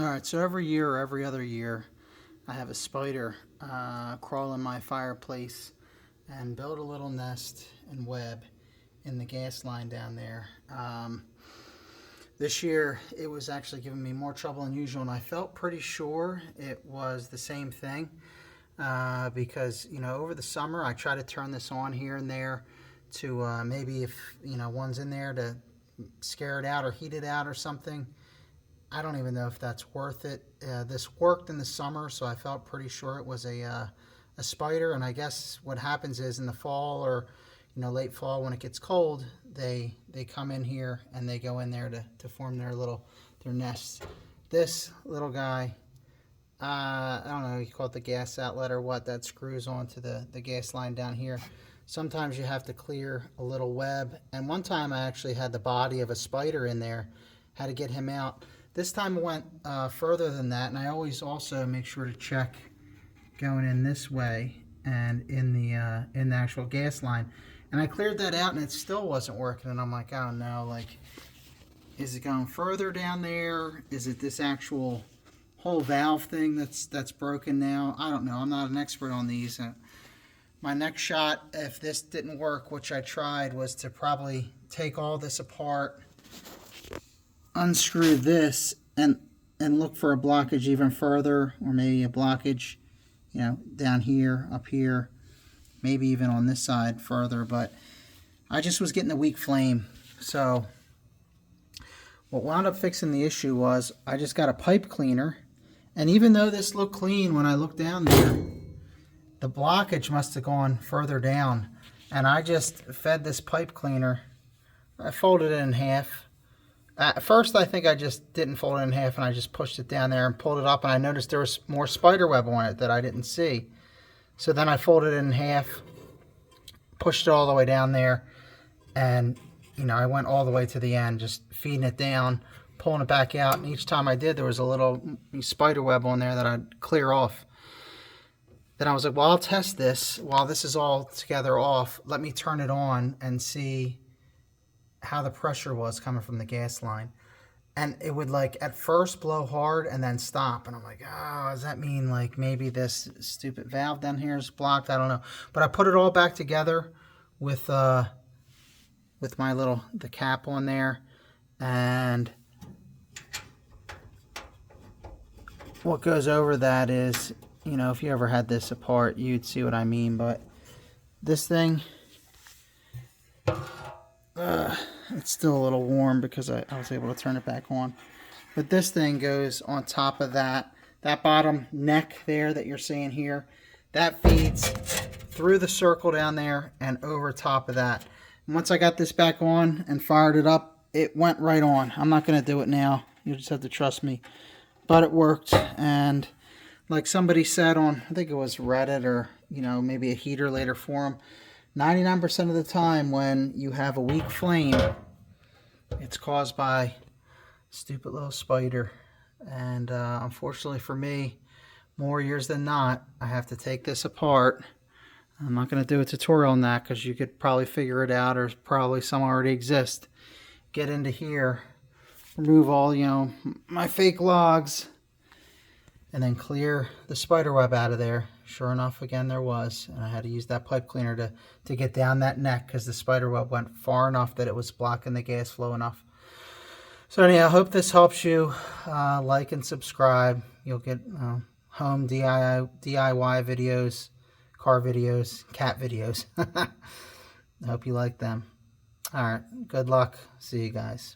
Alright, so every year or every other year, I have a spider crawl in my fireplace and build a little nest and web in the gas line down there. This year, it was actually giving me more trouble than usual, and I felt pretty sure it was the same thing because, over the summer, I try to turn this on here and there to maybe if, one's in there to scare it out or heat it out or something. I don't even know if that's worth it. This worked in the summer, so I felt pretty sure it was a spider. And I guess what happens is in the fall or late fall when it gets cold, they come in here and they go in there to form their nests. This little guy, I don't know, you call it the gas outlet or what, that screws onto the gas line down here. Sometimes you have to clear a little web. And one time I actually had the body of a spider in there, had to get him out. This time I went further than that, and I always also make sure to check going in this way and in the actual gas line. And I cleared that out, and it still wasn't working. And I'm like, oh no, like, is it going further down there? Is it this actual whole valve thing that's broken now? I don't know. I'm not an expert on these. My next shot, if this didn't work, which I tried, was to probably take all this apart, unscrew this, and look for a blockage even further, or maybe a blockage down here, up here, maybe even on this side further. But I just was getting a weak flame. So what wound up fixing the issue was I just got a pipe cleaner, and even though this looked clean when I looked down there, the blockage must have gone further down. And I just fed this pipe cleaner, I folded it in half. At first, I think I just didn't fold it in half, and I just pushed it down there and pulled it up, and I noticed there was more spider web on it that I didn't see. So then I folded it in half, pushed it all the way down there, and I went all the way to the end, just feeding it down, pulling it back out, and each time I did, there was a little spider web on there that I'd clear off. Then I was like, well, I'll test this while this is all together off. Let me turn it on and see how the pressure was coming from the gas line. And it would, like, at first blow hard and then stop. And I'm like, oh, does that mean, like, maybe this stupid valve down here is blocked? I don't know. But I put it all back together with my the cap on there. And what goes over that is, if you ever had this apart, you'd see what I mean. But this thing, it's still a little warm because I was able to turn it back on. But this thing goes on top of that bottom neck there that you're seeing here. That feeds through the circle down there and over top of that. And once I got this back on and fired it up, it went right on. I'm not going to do it now. You just have to trust me. But it worked. And like somebody said on, I think it was Reddit or, maybe a heater later forum, 99% of the time when you have a weak flame, it's caused by a stupid little spider. And unfortunately for me, more years than not, I have to take this apart. I'm not going to do a tutorial on that because you could probably figure it out, or probably some already exist. Get into here, remove all, my fake logs, and then clear the spider web out of there. Sure enough, again, there was. And I had to use that pipe cleaner to get down that neck because the spider web went far enough that it was blocking the gas flow enough. So anyhow, I hope this helps you. Like and subscribe. You'll get home DIY videos, car videos, cat videos. I hope you like them. All right, good luck. See you guys.